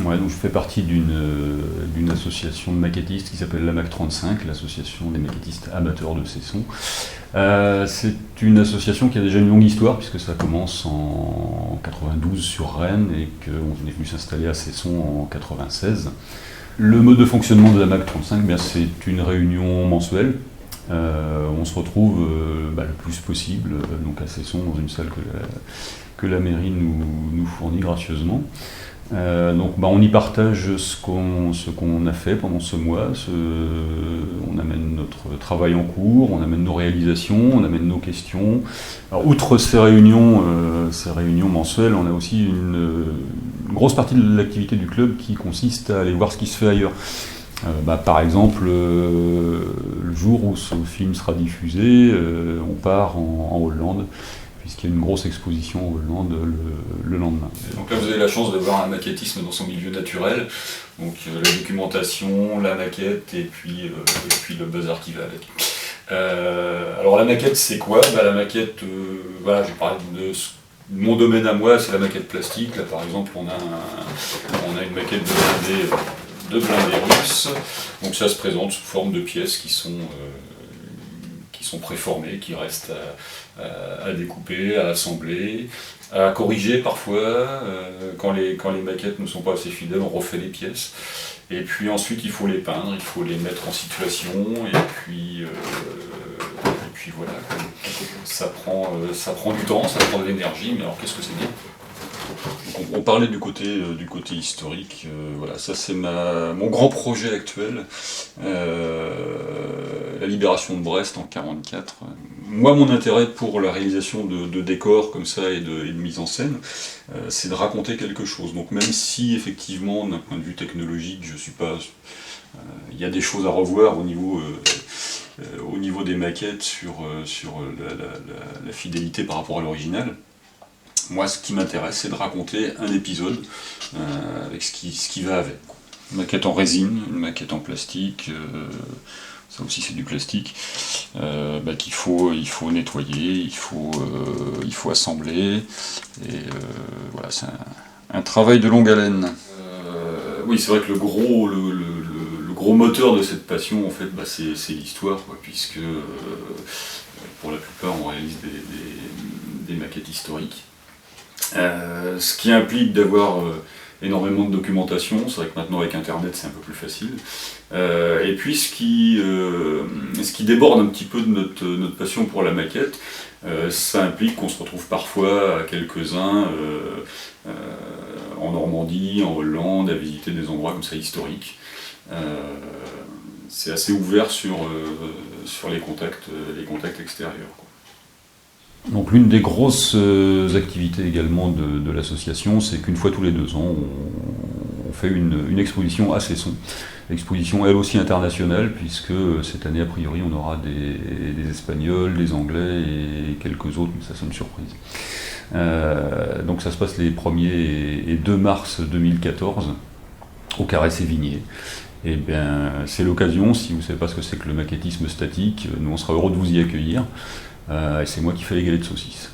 Ouais, donc je fais partie d'une association de maquettistes qui s'appelle la MAC 35, l'association des maquettistes amateurs de Cesson. C'est une association qui a déjà une longue histoire puisque ça commence en 92 sur Rennes et qu'on est venu s'installer à Cesson en 96. Le mode de fonctionnement de la MAC 35, bien, c'est une réunion mensuelle. On se retrouve le plus possible donc à Cesson dans une salle que la mairie nous fournit gracieusement. On y partage ce qu'on a fait pendant ce mois. On amène notre travail en cours, on amène nos réalisations, on amène nos questions. Alors, outre ces réunions mensuelles, on a aussi une grosse partie de l'activité du club qui consiste à aller voir ce qui se fait ailleurs. Par exemple, le jour où ce film sera diffusé, on part en Hollande, puisqu'il y a une grosse exposition en Hollande le lendemain. Donc là, vous avez la chance de voir un maquettisme dans son milieu naturel, donc la documentation, la maquette et puis le bazar qui va avec. Alors la maquette, c'est quoi ? La maquette, j'ai parlé de mon domaine à moi, c'est la maquette plastique. Là, par exemple, on a une maquette de blindés russes. Donc ça se présente sous forme de pièces qui sont préformées, qui restent à découper, à assembler, à corriger parfois. Quand les maquettes ne sont pas assez fidèles, on refait les pièces. Et puis ensuite, il faut les peindre, il faut les mettre en situation, et puis voilà. Ça prend du temps, ça prend de l'énergie, mais alors qu'est-ce que c'est bien ? On parlait du côté historique, ça c'est mon grand projet actuel, la libération de Brest en 1944. Moi, mon intérêt pour la réalisation de décors comme ça et de mise en scène, c'est de raconter quelque chose. Donc même si effectivement, d'un point de vue technologique, je suis pas, il y a des choses à revoir au niveau des maquettes sur la fidélité par rapport à l'original. Moi, ce qui m'intéresse, c'est de raconter un épisode avec ce qui va avec. Une maquette en résine, une maquette en plastique, ça aussi c'est du plastique, qu'il faut nettoyer, il faut assembler, et c'est un travail de longue haleine. Oui, c'est vrai que le gros moteur de cette passion, en fait, c'est l'histoire, puisque pour la plupart, on réalise des maquettes historiques. Ce qui implique d'avoir énormément de documentation. C'est vrai que maintenant avec internet c'est un peu plus facile. Et puis ce qui déborde un petit peu de notre passion pour la maquette, ça implique qu'on se retrouve parfois à quelques-uns en Normandie, en Hollande, à visiter des endroits comme ça historiques. C'est assez ouvert sur les contacts extérieurs, quoi. Donc l'une des grosses activités également de l'association, c'est qu'une fois tous les 2 ans, on fait une exposition à Cesson. Exposition elle aussi internationale, puisque cette année a priori on aura des Espagnols, des Anglais et quelques autres, mais ça c'est une surprise. Donc ça se passe les 1er et 2 mars 2014 au Carré Sévigné. Et bien c'est l'occasion, si vous ne savez pas ce que c'est que le maquettisme statique, nous on sera heureux de vous y accueillir. Et c'est moi qui fais les galettes de saucisses.